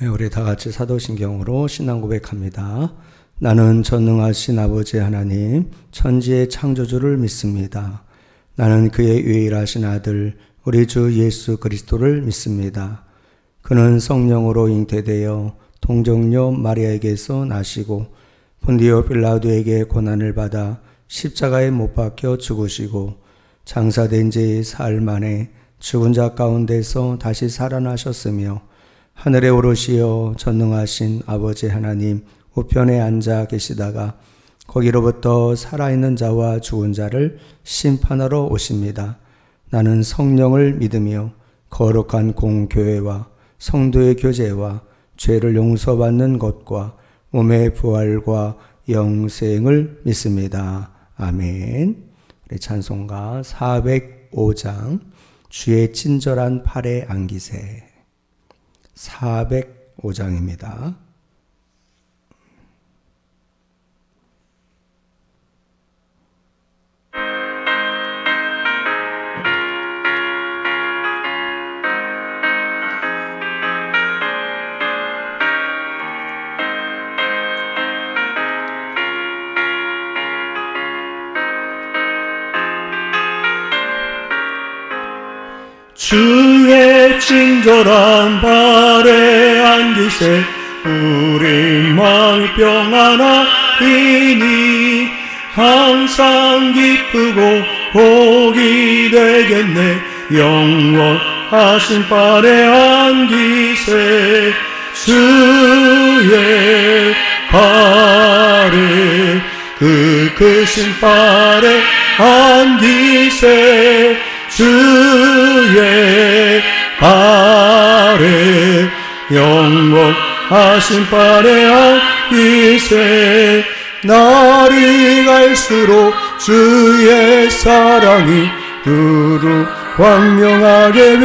우리 다 같이 사도신경으로 신앙 고백합니다. 나는 전능하신 아버지 하나님, 천지의 창조주를 믿습니다. 나는 그의 유일하신 아들, 우리 주 예수 그리스도를 믿습니다. 그는 성령으로 잉태되어 동정녀 마리아에게서 나시고 본디오 빌라도에게 고난을 받아 십자가에 못 박혀 죽으시고 장사된 지 사흘 만에 죽은 자 가운데서 다시 살아나셨으며 하늘에 오르시어 전능하신 아버지 하나님 우편에 앉아 계시다가 거기로부터 살아있는 자와 죽은 자를 심판하러 오십니다. 나는 성령을 믿으며 거룩한 공교회와 성도의 교제와 죄를 용서받는 것과 몸의 부활과 영생을 믿습니다. 아멘. 우리 찬송가 405장 주의 친절한 팔에 안기세 405장입니다. 주의 친절한 발에 안기세 우리 마음이 평안하리니 항상 기쁘고 복이 되겠네. 영원하신 발에 안기세 주의 발에 그 크신 발에 안기세 주의 발에 영원하신 발에 안기세 날이 갈수록 주의 사랑이 두루 광명하게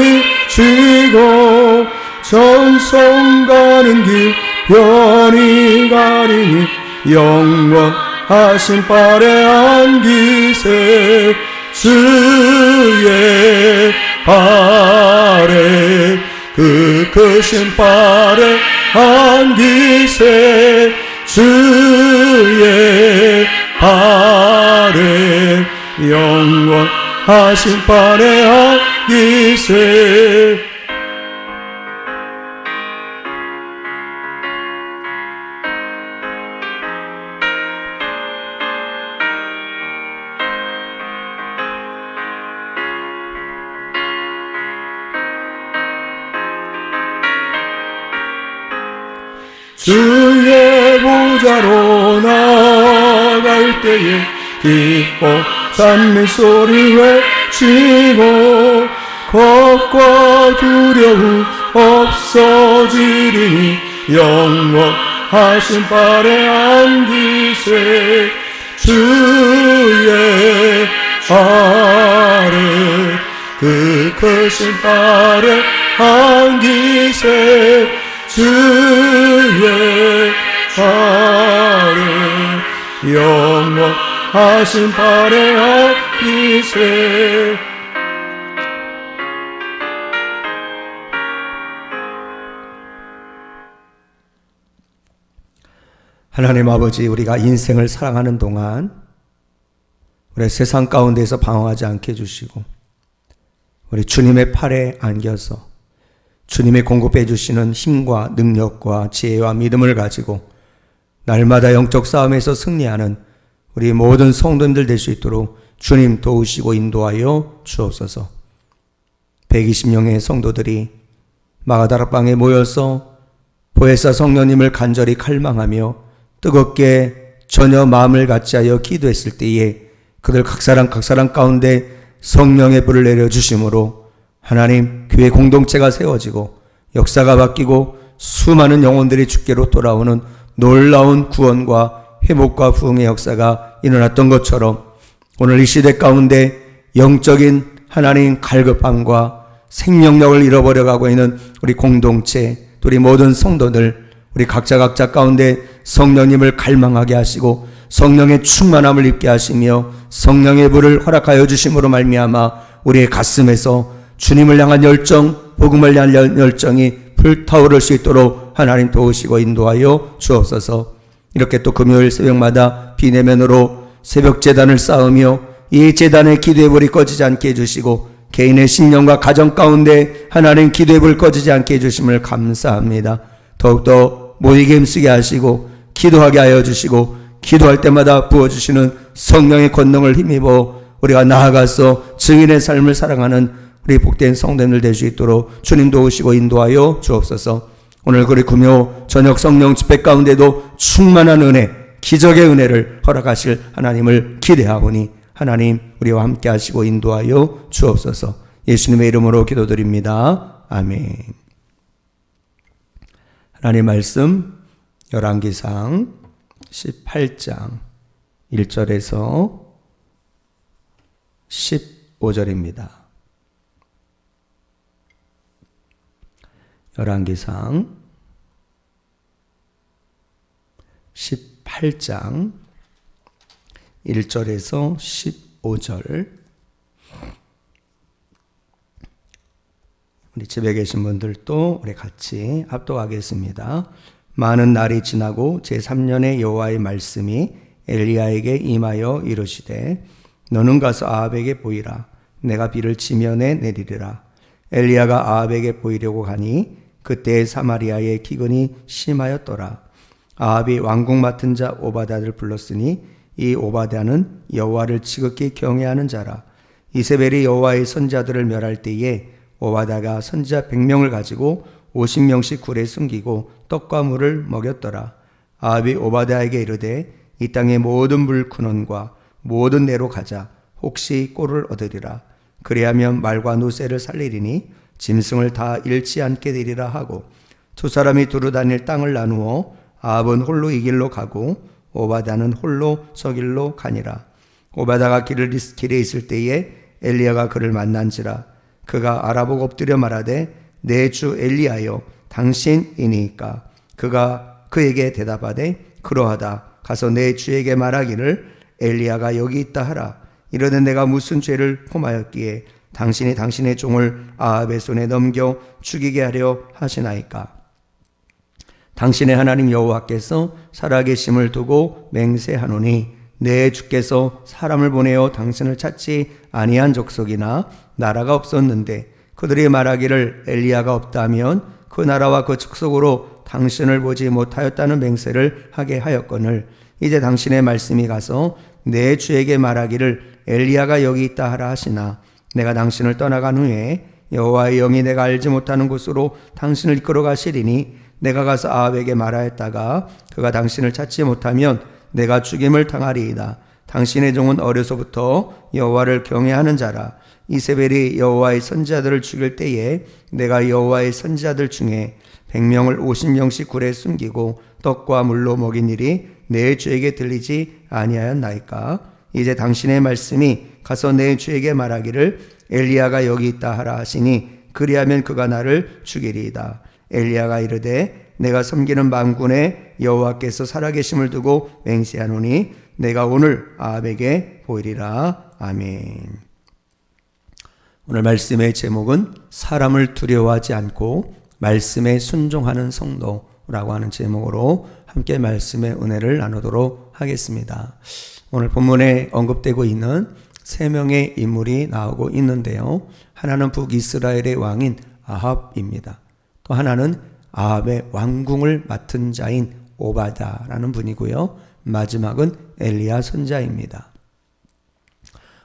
비치고 전성 가는 길 변히 가리니 영원하신 발에 안기세 주의 발에 그 크신 발에 안기세 주의 발에 영원하신 발에 안기세 주의 보좌로 나아갈 때에 기뻐 찬미소리 외치고 겁과 두려움 없어지리니 영원하신 발에 안기세 주의 발에 그 크신 발에 안기세 주의 발에 영원하신 발에 안기세 하나님 아버지, 우리가 인생을 살아가는 동안 우리 세상 가운데서 방황하지 않게 해주시고 우리 주님의 팔에 안겨서 주님이 공급해 주시는 힘과 능력과 지혜와 믿음을 가지고 날마다 영적 싸움에서 승리하는 우리 모든 성도님들 될 수 있도록 주님 도우시고 인도하여 주옵소서. 120명의 성도들이 마가다락방에 모여서 보혜사 성령님을 간절히 갈망하며 뜨겁게 전혀 마음을 같이 하여 기도했을 때에 그들 각 사람 가운데 성령의 불을 내려주심으로 하나님 교회 공동체가 세워지고 역사가 바뀌고 수많은 영혼들이 주께로 돌아오는 놀라운 구원과 회복과 부흥의 역사가 일어났던 것처럼 오늘 이 시대 가운데 영적인 하나님 갈급함과 생명력을 잃어버려가고 있는 우리 공동체, 우리 모든 성도들, 우리 각자 가운데 성령님을 갈망하게 하시고 성령의 충만함을 입게 하시며 성령의 불을 허락하여 주심으로 말미암아 우리의 가슴에서 주님을 향한 열정, 복음을 향한 열정이 불타오를 수 있도록 하나님 도우시고 인도하여 주옵소서. 이렇게 또 금요일 새벽마다 비내면으로 새벽 제단을 쌓으며 이 제단에 기도의 불이 꺼지지 않게 해주시고 개인의 심령과 가정 가운데 하나님 기도의 불 꺼지지 않게 해주심을 감사합니다. 더욱더 모이게 힘쓰게 하시고 기도하게 하여 주시고 기도할 때마다 부어주시는 성령의 권능을 힘입어 우리가 나아가서 증인의 삶을 살아가는 우리 복된 성도들 될 수 있도록 주님 도우시고 인도하여 주옵소서. 오늘 우리 금요 저녁 성령 집회 가운데도 충만한 은혜, 기적의 은혜를 허락하실 하나님을 기대하오니 하나님 우리와 함께 하시고 인도하여 주옵소서. 예수님의 이름으로 기도드립니다. 아멘. 하나님 말씀 열왕기상 18장 1절에서 15절입니다. 열왕기상 18장 1절에서 15절. 우리 집에 계신 분들도 우리 같이 합독하겠습니다. 많은 날이 지나고 제3년에 여호와의 말씀이 엘리야에게 임하여 이르시되 너는 가서 아합에게 보이라. 내가 비를 지면에 내리리라. 엘리야가 아합에게 보이려고 가니 그때 사마리아의 기근이 심하였더라. 아합이 왕궁 맡은 자 오바댜를 불렀으니 이 오바댜는 여호와를 지극히 경외하는 자라. 이세벨이 여호와의 선지자들을 멸할 때에 오바댜가 선지자 100명을 가지고 50명씩 굴에 숨기고 떡과 물을 먹였더라. 아합이 오바댜에게 이르되 이 땅의 모든 물 근원과 모든 내로 가자. 혹시 꼴을 얻으리라. 그리하면 말과 노새를 살리리니 짐승을 다 잃지 않게 되리라 하고 두 사람이 두루 다닐 땅을 나누어 아합은 홀로 이 길로 가고 오바댜는 홀로 저 길로 가니라. 오바댜가 길에 있을 때에 엘리야가 그를 만난지라. 그가 알아보고 엎드려 말하되 내 주 엘리야여 당신이니까. 그가 그에게 대답하되 그러하다. 가서 내 주에게 말하기를 엘리야가 여기 있다 하라. 이르되 내가 무슨 죄를 범하였기에 당신이 당신의 종을 아합의 손에 넘겨 죽이게 하려 하시나이까. 당신의 하나님 여호와께서 살아계심을 두고 맹세하노니 내 주께서 사람을 보내어 당신을 찾지 아니한 족속이나 나라가 없었는데 그들이 말하기를 엘리야가 없다면 그 나라와 그 족속으로 당신을 보지 못하였다는 맹세를 하게 하였거늘 이제 당신의 말씀이 가서 내 주에게 말하기를 엘리야가 여기 있다 하라 하시나 내가 당신을 떠나간 후에 여호와의 영이 내가 알지 못하는 곳으로 당신을 이끌어 가시리니 내가 가서 아합에게 말하였다가 그가 당신을 찾지 못하면 내가 죽임을 당하리이다. 당신의 종은 어려서부터 여호와를 경외하는 자라. 이세벨이 여호와의 선지자들을 죽일 때에 내가 여호와의 선지자들 중에 100명을 50명씩 굴에 숨기고 떡과 물로 먹인 일이 내 주에게 들리지 아니하였나이까. 이제 당신의 말씀이 가서 내 주에게 말하기를 엘리야가 여기 있다 하라 하시니 그리하면 그가 나를 죽이리이다. 엘리야가 이르되 내가 섬기는 만군의 여호와께서 살아계심을 두고 맹세하노니 내가 오늘 아합에게 보이리라. 아멘. 오늘 말씀의 제목은 사람을 두려워하지 않고 말씀에 순종하는 성도라고 하는 제목으로 함께 말씀의 은혜를 나누도록 하겠습니다. 오늘 본문에 언급되고 있는 세 명의 인물이 나오고 있는데요. 하나는 북이스라엘의 왕인 아합입니다. 또 하나는 아합의 왕궁을 맡은 자인 오바댜라는 분이고요. 마지막은 엘리야 선지자입니다.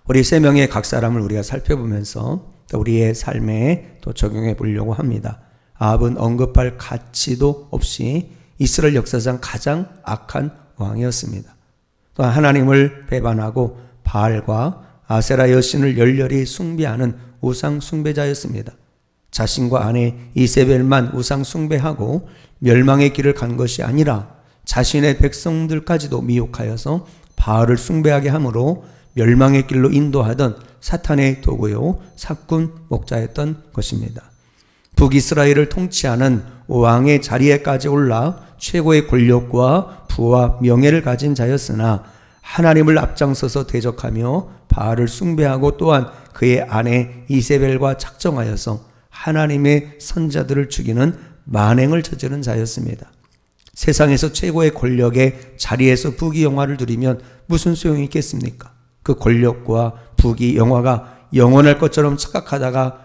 우리 세 명의 각 사람을 우리가 살펴보면서 또 우리의 삶에 또 적용해 보려고 합니다. 아합은 언급할 가치도 없이 이스라엘 역사상 가장 악한 왕이었습니다. 또한 하나님을 배반하고 바알과 아세라 여신을 열렬히 숭배하는 우상 숭배자였습니다. 자신과 아내 이세벨만 우상 숭배하고 멸망의 길을 간 것이 아니라 자신의 백성들까지도 미혹하여서 바알을 숭배하게 함으로 멸망의 길로 인도하던 사탄의 도구요 사꾼 목자였던 것입니다. 북이스라엘을 통치하는 왕의 자리에까지 올라 최고의 권력과 부와 명예를 가진 자였으나 하나님을 앞장서서 대적하며 바알을 숭배하고 또한 그의 아내 이세벨과 작정하여서 하나님의 선자들을 죽이는 만행을 저지른 자였습니다. 세상에서 최고의 권력의 자리에서 부귀영화를 누리면 무슨 소용이 있겠습니까? 그 권력과 부귀영화가 영원할 것처럼 착각하다가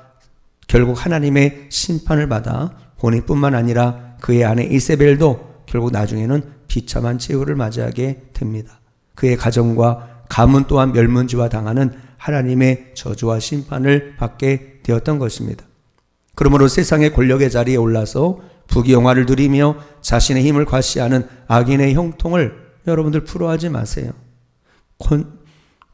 결국 하나님의 심판을 받아 본인뿐만 아니라 그의 아내 이세벨도 결국 나중에는 비참한 최후를 맞이하게 됩니다. 그의 가정과 가문 또한 멸문지화 당하는 하나님의 저주와 심판을 받게 되었던 것입니다. 그러므로 세상의 권력의 자리에 올라서 부귀영화를 누리며 자신의 힘을 과시하는 악인의 형통을 여러분들 부러워하지 마세요.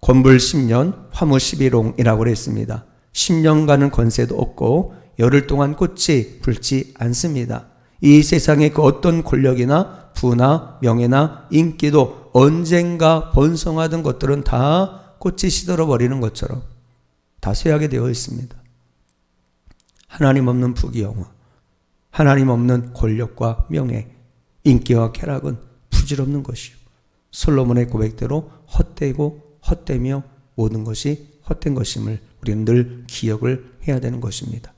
권불 10년, 화무 11홍이라고 그랬습니다. 10년간은 권세도 없고 열흘 동안 꽃이 불지 않습니다. 이 세상의 그 어떤 권력이나 부나 명예나 인기도 언젠가 번성하던 것들은 다 꽃이 시들어버리는 것처럼 다 쇠하게 되어 있습니다. 하나님 없는 부귀영화, 하나님 없는 권력과 명예, 인기와 쾌락은 부질없는 것이요. 솔로몬의 고백대로 헛되고 헛되며 모든 것이 헛된 것임을 우리는 늘 기억을 해야 되는 것입니다.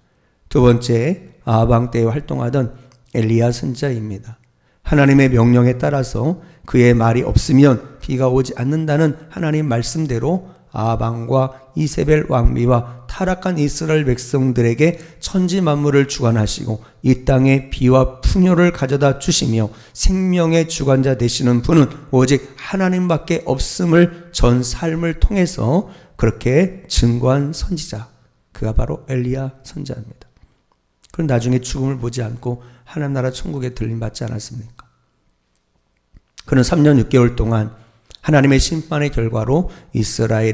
두 번째, 아방 때에 활동하던 엘리야 선지자입니다. 하나님의 명령에 따라서 그의 말이 없으면 비가 오지 않는다는 하나님 말씀대로 아방과 이세벨 왕비와 타락한 이스라엘 백성들에게 천지 만물을 주관하시고 이 땅에 비와 풍요를 가져다 주시며 생명의 주관자 되시는 분은 오직 하나님밖에 없음을 전 삶을 통해서 그렇게 증거한 선지자, 그가 바로 엘리야 선지자입니다. 그럼 나중에 죽음을 보지 않고 하나님 나라 천국에 들림받지 않았습니까? 그는 3년 6개월 동안 하나님의 심판의 결과로 이스라엘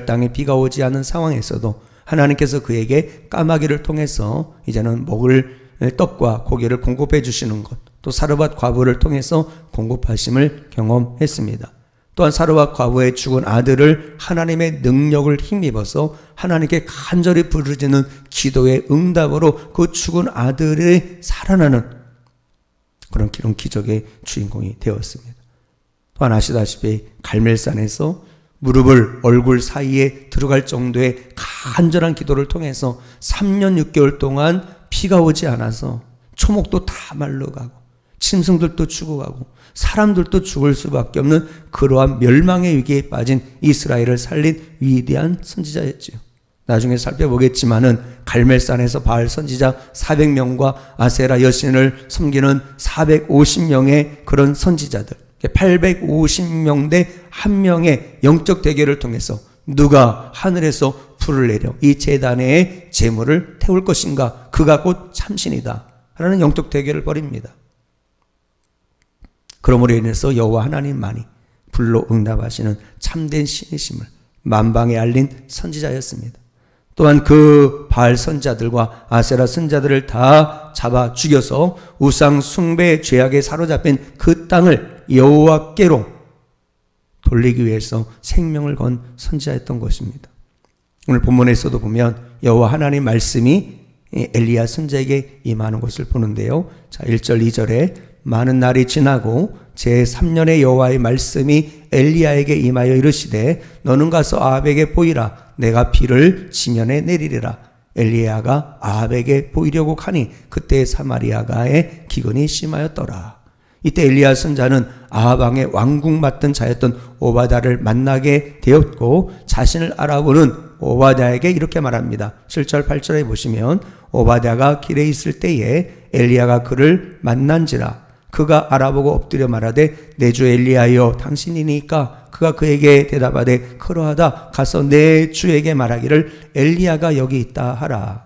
땅에 비가 오지 않은 상황에서도 하나님께서 그에게 까마귀를 통해서 이제는 먹을 떡과 고기를 공급해 주시는 것, 또 사르밧 과부를 통해서 공급하심을 경험했습니다. 또한 사르밧 과부의 죽은 아들을 하나님의 능력을 힘입어서 하나님께 간절히 부르짖는 기도의 응답으로 그 죽은 아들이 살아나는 그런 기적의 주인공이 되었습니다. 또한 아시다시피 갈멜산에서 무릎을 얼굴 사이에 들어갈 정도의 간절한 기도를 통해서 3년 6개월 동안 비가 오지 않아서 초목도 다 말라가고 짐승들도 죽어가고 사람들도 죽을 수밖에 없는 그러한 멸망의 위기에 빠진 이스라엘을 살린 위대한 선지자였지요. 나중에 살펴보겠지만은 갈멜산에서 바알 선지자 400명과 아세라 여신을 섬기는 450명의 그런 선지자들, 850명 대 1명의 영적 대결을 통해서 누가 하늘에서 불을 내려 이 제단의 제물을 태울 것인가, 그가 곧 참신이다 라는 영적 대결을 벌입니다. 그러므로 인해서 여호와 하나님만이 불로 응답하시는 참된 신이심을 만방에 알린 선지자였습니다. 또한 그 바알 선자들과 아세라 선자들을 다 잡아 죽여서 우상 숭배의 죄악에 사로잡힌 그 땅을 여호와께로 돌리기 위해서 생명을 건 선지자였던 것입니다. 오늘 본문에서도 보면 여호와 하나님 말씀이 엘리야 선지자에게 임하는 것을 보는데요. 자, 1절 2절에 많은 날이 지나고 제3년의 여호와의 말씀이 엘리야에게 임하여 이르시되 너는 가서 아합에게 보이라. 내가 비를 지면에 내리리라. 엘리야가 아합에게 보이려고 하니 그때 사마리아가의 기근이 심하였더라. 이때 엘리야 선자는 아합 왕의 왕궁 맡은 자였던 오바댜를 만나게 되었고 자신을 알아보는 오바댜에게 이렇게 말합니다. 7절 8절에 보시면 오바댜가 길에 있을 때에 엘리야가 그를 만난지라. 그가 알아보고 엎드려 말하되 내 주 엘리야여 당신이니까. 그가 그에게 대답하되 그러하다. 가서 내 주에게 말하기를 엘리야가 여기 있다 하라.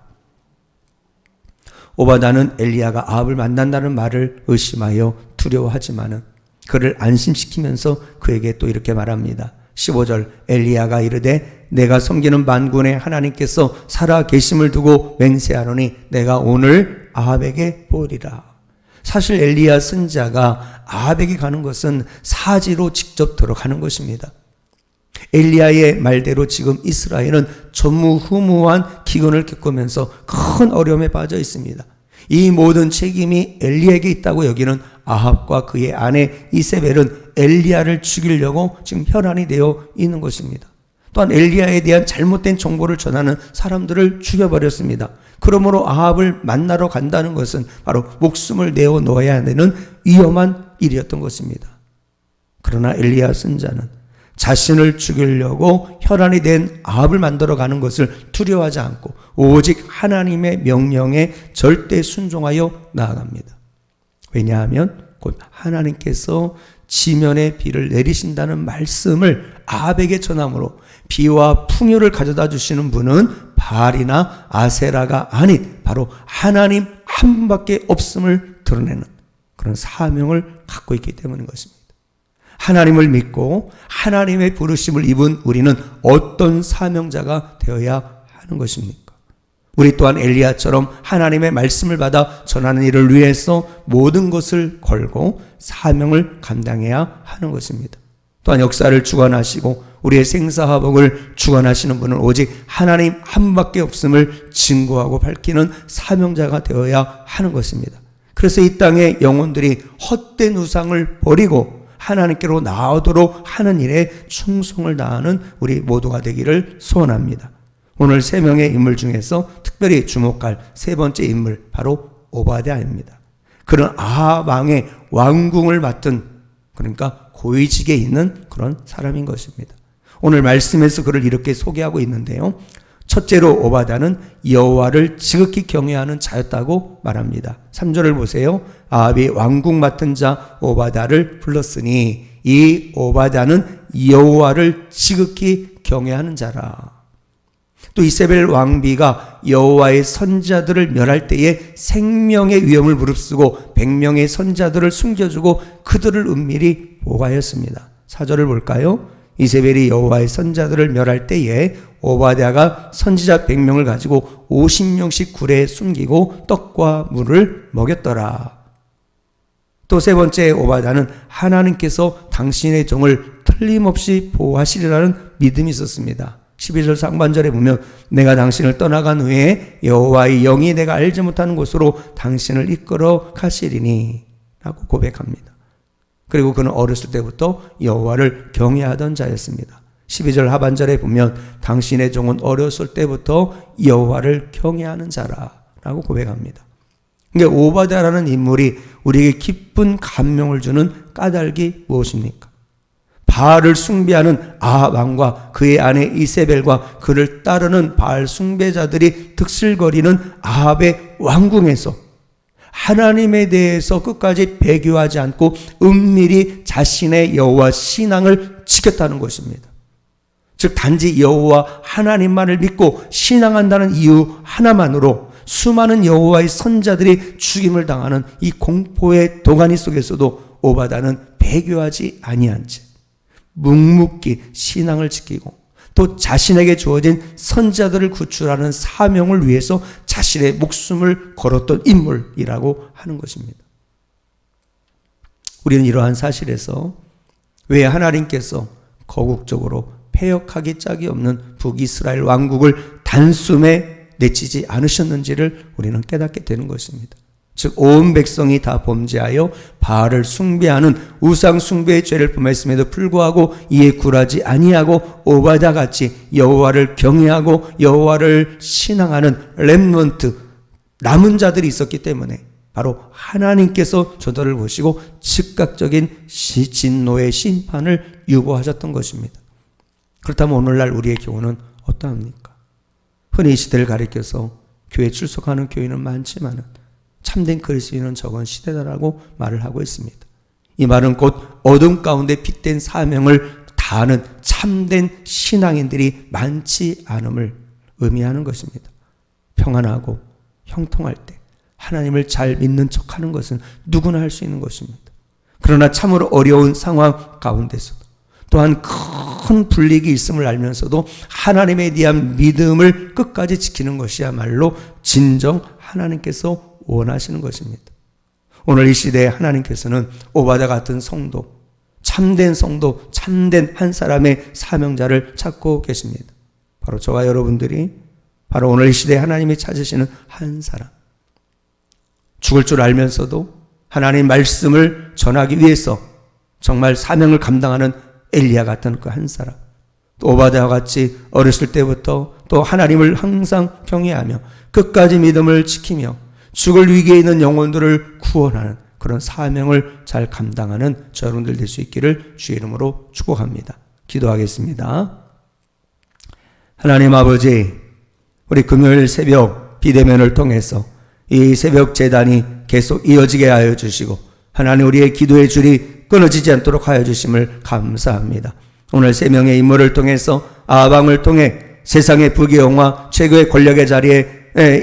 오바댜는 엘리야가 아합을 만난다는 말을 의심하여 두려워하지만은 그를 안심시키면서 그에게 또 이렇게 말합니다. 15절 엘리야가 이르되 내가 섬기는 만군의 하나님께서 살아 계심을 두고 맹세하노니 내가 오늘 아합에게 보리라. 사실 엘리야 선지자가 아합에게 가는 것은 사지로 직접 들어가는 것입니다. 엘리야의 말대로 지금 이스라엘은 전무후무한 기근을 겪으면서 큰 어려움에 빠져 있습니다. 이 모든 책임이 엘리야에게 있다고 여기는 아합과 그의 아내 이세벨은 엘리야를 죽이려고 지금 혈안이 되어 있는 것입니다. 또한 엘리야에 대한 잘못된 정보를 전하는 사람들을 죽여버렸습니다. 그러므로 아합을 만나러 간다는 것은 바로 목숨을 내어 놓아야 되는 위험한 일이었던 것입니다. 그러나 엘리야 선자는 자신을 죽이려고 혈안이 된 아합을 만들어 가는 것을 두려워하지 않고 오직 하나님의 명령에 절대 순종하여 나아갑니다. 왜냐하면 곧 하나님께서 지면에 비를 내리신다는 말씀을 아합에게 전함으로 비와 풍요를 가져다 주시는 분은 바알이나 아세라가 아닌 바로 하나님 한 분밖에 없음을 드러내는 그런 사명을 갖고 있기 때문인 것입니다. 하나님을 믿고 하나님의 부르심을 입은 우리는 어떤 사명자가 되어야 하는 것입니까? 우리 또한 엘리야처럼 하나님의 말씀을 받아 전하는 일을 위해서 모든 것을 걸고 사명을 감당해야 하는 것입니다. 또한 역사를 주관하시고 우리의 생사화복을 주관하시는 분은 오직 하나님 한 분밖에 없음을 증거하고 밝히는 사명자가 되어야 하는 것입니다. 그래서 이 땅의 영혼들이 헛된 우상을 버리고 하나님께로 나오도록 하는 일에 충성을 다하는 우리 모두가 되기를 소원합니다. 오늘 세 명의 인물 중에서 특별히 주목할 세 번째 인물 바로 오바댜입니다. 그는 아합 왕의 왕궁을 맡은 그러니까 고위직에 있는 그런 사람인 것입니다. 오늘 말씀에서 그를 이렇게 소개하고 있는데요. 첫째로 오바댜는 여호와를 지극히 경외하는 자였다고 말합니다. 3절을 보세요. 아합이 왕궁 맡은 자 오바댜를 불렀으니 이 오바댜는 여호와를 지극히 경외하는 자라. 또 이세벨 왕비가 여호와의 선자들을 멸할 때에 생명의 위험을 무릅쓰고 100명의 선자들을 숨겨주고 그들을 은밀히 보호하였습니다. 4절을 볼까요? 이세벨이 여호와의 선자들을 멸할 때에 오바댜가 선지자 100명을 가지고 50명씩 굴에 숨기고 떡과 물을 먹였더라. 또 세 번째 오바댜는 하나님께서 당신의 종을 틀림없이 보호하시리라는 믿음이 있었습니다. 12절 상반절에 보면 내가 당신을 떠나간 후에 여호와의 영이 내가 알지 못하는 곳으로 당신을 이끌어 가시리니 라고 고백합니다. 그리고 그는 어렸을 때부터 여호와를 경외하던 자였습니다. 12절 하반절에 보면 당신의 종은 어렸을 때부터 여호와를 경외하는 자라라고 고백합니다. 그러니까 오바댜라는 인물이 우리에게 깊은 감명을 주는 까닭이 무엇입니까? 바알을 숭배하는 아합 왕과 그의 아내 이세벨과 그를 따르는 바알 숭배자들이 득실거리는 아합의 왕궁에서 하나님에 대해서 끝까지 배교하지 않고 은밀히 자신의 여호와 신앙을 지켰다는 것입니다. 즉 단지 여호와 하나님만을 믿고 신앙한다는 이유 하나만으로 수많은 여호와의 선자들이 죽임을 당하는 이 공포의 도가니 속에서도 오바댜는 배교하지 아니한 채 묵묵히 신앙을 지키고 또 자신에게 주어진 선자들을 구출하는 사명을 위해서 자신의 목숨을 걸었던 인물이라고 하는 것입니다. 우리는 이러한 사실에서 왜 하나님께서 거국적으로 패역하기 짝이 없는 북이스라엘 왕국을 단숨에 내치지 않으셨는지를 우리는 깨닫게 되는 것입니다. 즉 온 백성이 다 범죄하여 바알을 숭배하는 우상 숭배의 죄를 범했음에도 불구하고 이에 굴하지 아니하고 오바댜 같이 여호와를 경외하고 여호와를 신앙하는 렘넌트 남은 자들이 있었기 때문에 바로 하나님께서 저들을 보시고 즉각적인 진노의 심판을 유보하셨던 것입니다. 그렇다면 오늘날 우리의 경우는 어떠합니까? 흔히 이 시대를 가리켜서 교회에 출석하는 교인은 많지만은 참된 그리스도인은 적은 시대다라고 말을 하고 있습니다. 이 말은 곧 어둠 가운데 핏된 사명을 다하는 참된 신앙인들이 많지 않음을 의미하는 것입니다. 평안하고 형통할 때 하나님을 잘 믿는 척하는 것은 누구나 할 수 있는 것입니다. 그러나 참으로 어려운 상황 가운데서도 또한 큰 불이익이 있음을 알면서도 하나님에 대한 믿음을 끝까지 지키는 것이야말로 진정 하나님께서 원하시는 것입니다. 오늘 이 시대에 하나님께서는 오바댜 같은 성도, 참된 성도, 참된 한 사람의 사명자를 찾고 계십니다. 바로 저와 여러분들이 바로 오늘 이 시대에 하나님이 찾으시는 한 사람. 죽을 줄 알면서도 하나님 말씀을 전하기 위해서 정말 사명을 감당하는 엘리야 같은 그 한 사람. 또 오바댜와 같이 어렸을 때부터 또 하나님을 항상 경외하며 끝까지 믿음을 지키며 죽을 위기에 있는 영혼들을 구원하는 그런 사명을 잘 감당하는 저 여러분들 될 수 있기를 주의 이름으로 축복합니다. 기도하겠습니다. 하나님 아버지, 우리 금요일 새벽 비대면을 통해서 이 새벽 제단이 계속 이어지게 하여 주시고 하나님 우리의 기도의 줄이 끊어지지 않도록 하여 주심을 감사합니다. 오늘 세 명의 인물을 통해서 아방을 통해 세상의 부귀영화 최고의 권력의 자리에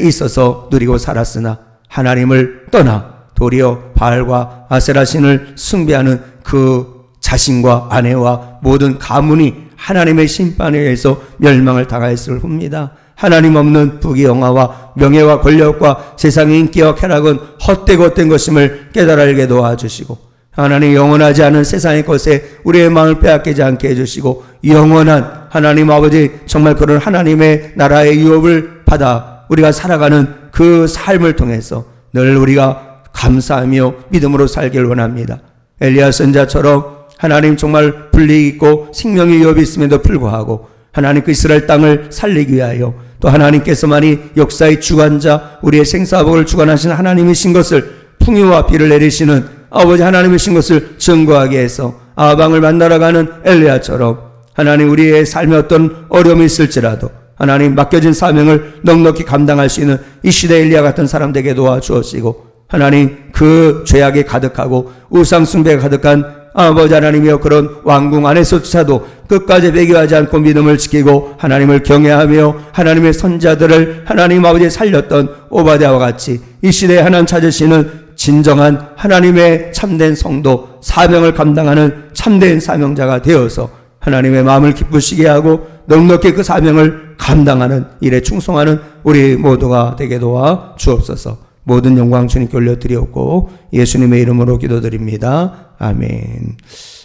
있어서 누리고 살았으나 하나님을 떠나 도리어 바알과 아세라 신을 숭배하는 그 자신과 아내와 모든 가문이 하나님의 심판에 의해서 멸망을 당하였을 봅니다. 하나님 없는 부귀영화와 명예와 권력과 세상의 인기와 쾌락은 헛되고 헛된 것임을 깨달아 알게 도와주시고 하나님 영원하지 않은 세상의 것에 우리의 마음을 빼앗기지 않게 해주시고 영원한 하나님 아버지 정말 그런 하나님의 나라의 유업을 받아 우리가 살아가는 그 삶을 통해서 늘 우리가 감사하며 믿음으로 살길 원합니다. 엘리야 선자처럼 하나님 정말 불리익 있고 생명의 유업이 있음에도 불구하고 하나님 그 이스라엘 땅을 살리기 위하여 또 하나님께서만이 역사의 주관자 우리의 생사복을 주관하신 하나님이신 것을 풍요와 비를 내리시는 아버지 하나님이신 것을 증거하게 해서 아방을 만나러 가는 엘리야처럼 하나님 우리의 삶에 어떤 어려움이 있을지라도 하나님 맡겨진 사명을 넉넉히 감당할 수 있는 이 시대 엘리야 같은 사람들에게 도와주옵시고 하나님 그 죄악에 가득하고 우상숭배가 가득한 아버지 하나님이여 그런 왕궁 안에서조차도 끝까지 배교하지 않고 믿음을 지키고 하나님을 경외하며 하나님의 선자들을 하나님 아버지 살렸던 오바댜와 같이 이 시대에 하나님 찾으시는 진정한 하나님의 참된 성도 사명을 감당하는 참된 사명자가 되어서 하나님의 마음을 기쁘시게 하고 넉넉히 그 사명을 감당하는 일에 충성하는 우리 모두가 되게 도와 주옵소서. 모든 영광 주님께 올려드리옵고 예수님의 이름으로 기도드립니다. 아멘.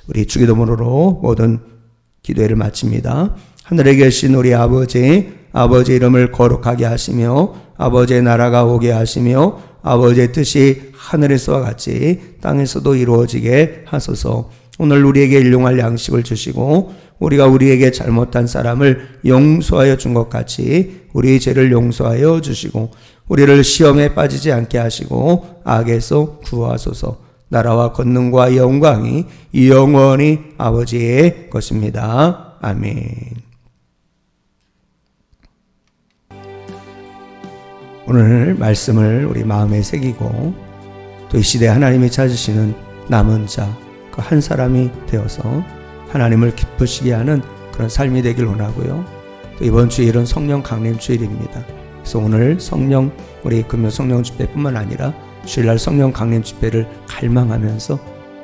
우리 주기도문으로 모든 기도회를 마칩니다. 하늘에 계신 우리 아버지 이름을 거룩하게 하시며 아버지의 나라가 오게 하시며 아버지의 뜻이 하늘에서와 같이 땅에서도 이루어지게 하소서. 오늘 우리에게 일용할 양식을 주시고 우리가 우리에게 잘못한 사람을 용서하여 준 것 같이 우리의 죄를 용서하여 주시고 우리를 시험에 빠지지 않게 하시고 악에서 구하소서. 나라와 권능과 영광이 영원히 아버지의 것입니다. 아멘. 오늘 말씀을 우리 마음에 새기고 또 이 시대에 하나님이 찾으시는 남은 자 그 한 사람이 되어서 하나님을 기쁘시게 하는 그런 삶이 되길 원하고요. 또 이번 주일은 성령 강림 주일입니다. 그래서 오늘 성령 우리 금요 성령 집회뿐만 아니라 주일날 성령 강림 집회를 갈망하면서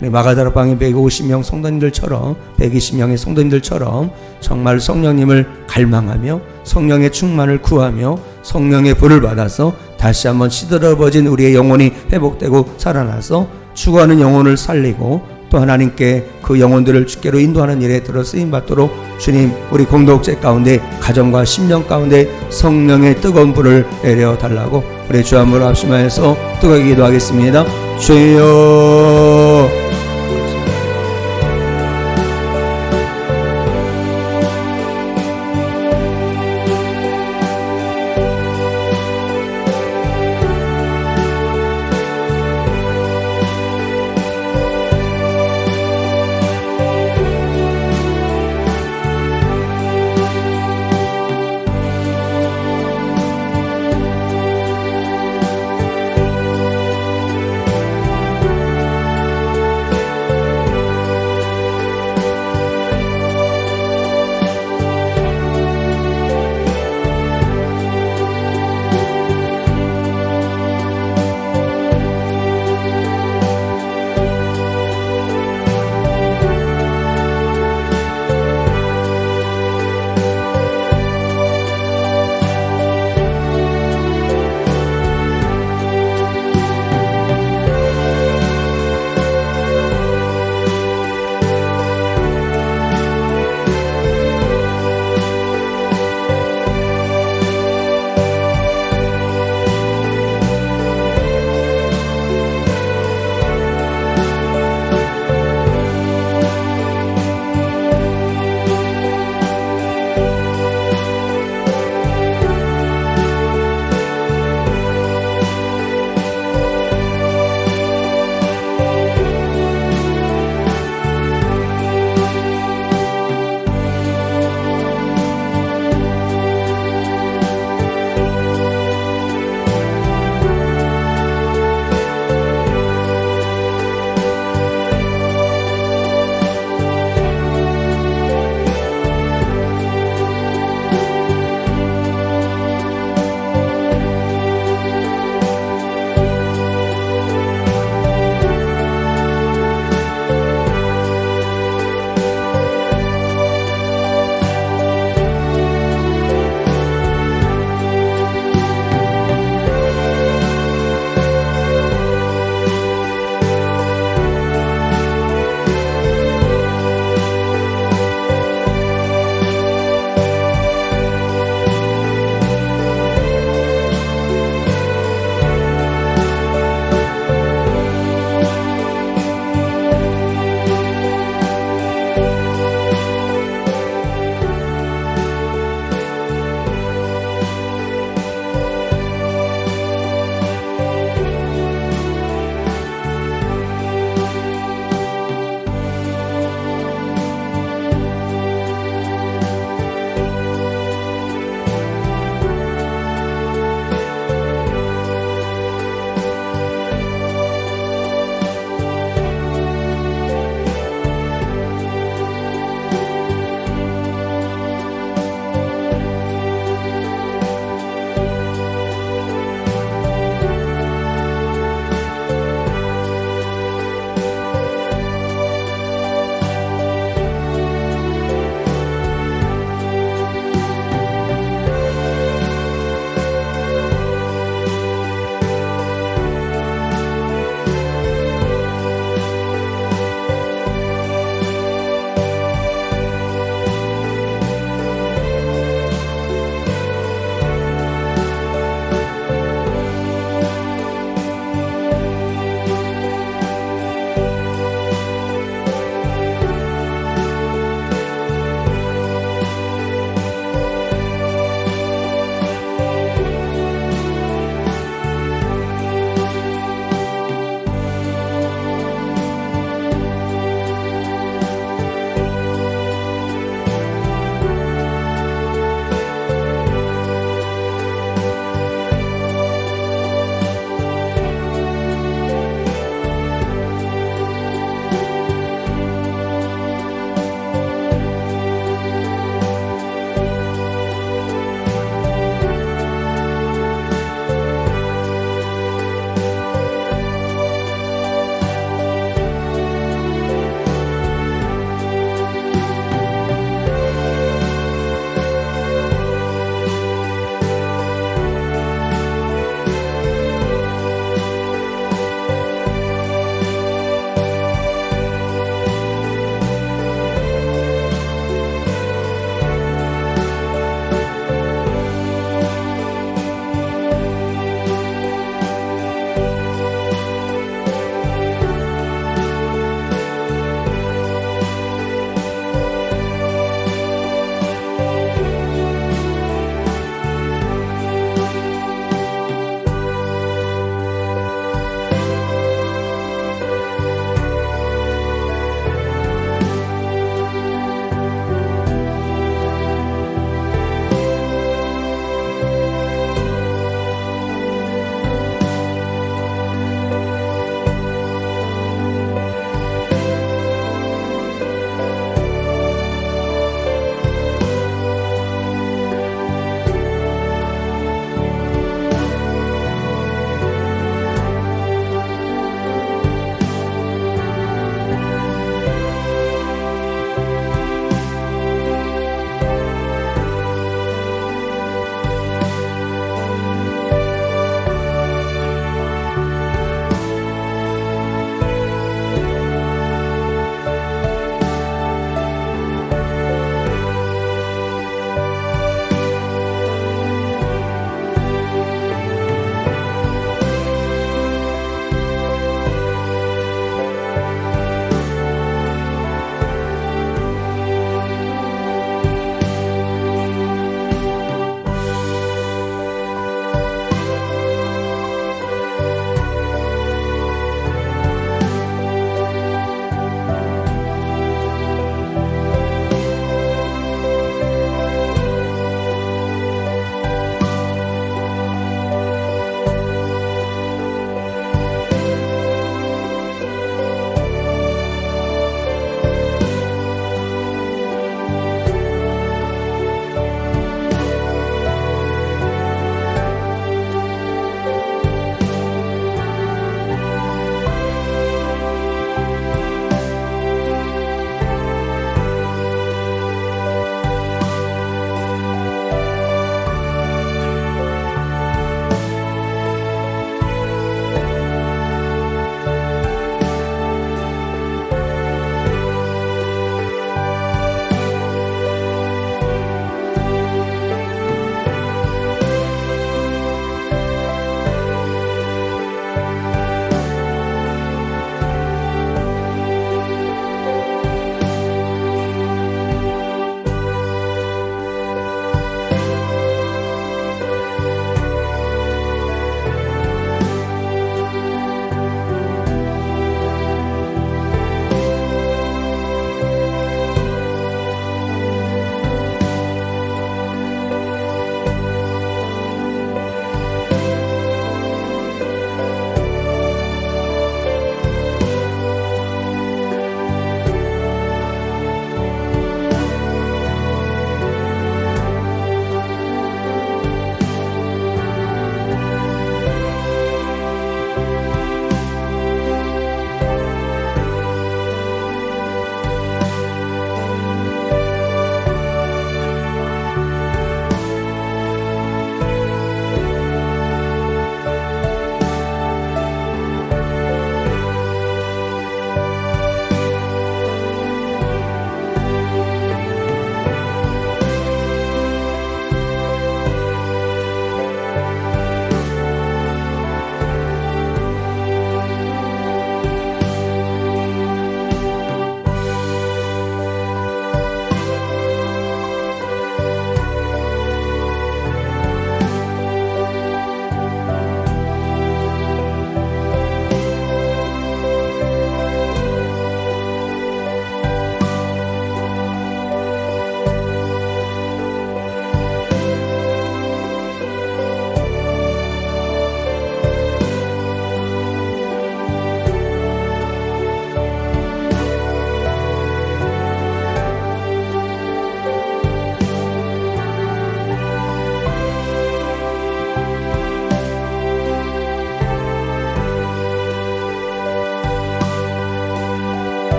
우리 마가다락방의 150명 성도님들처럼 120명의 성도님들처럼 정말 성령님을 갈망하며 성령의 충만을 구하며 성령의 불을 받아서 다시 한번 시들어버진 우리의 영혼이 회복되고 살아나서 추구하는 영혼을 살리고 또 하나님께 그 영혼들을 주께로 인도하는 일에 들어 쓰임받도록 주님 우리 공동체 가운데 가정과 심령 가운데 성령의 뜨거운 불을 내려달라고 우리 주 한번 합심하여서 뜨겁게 기도하겠습니다. 주여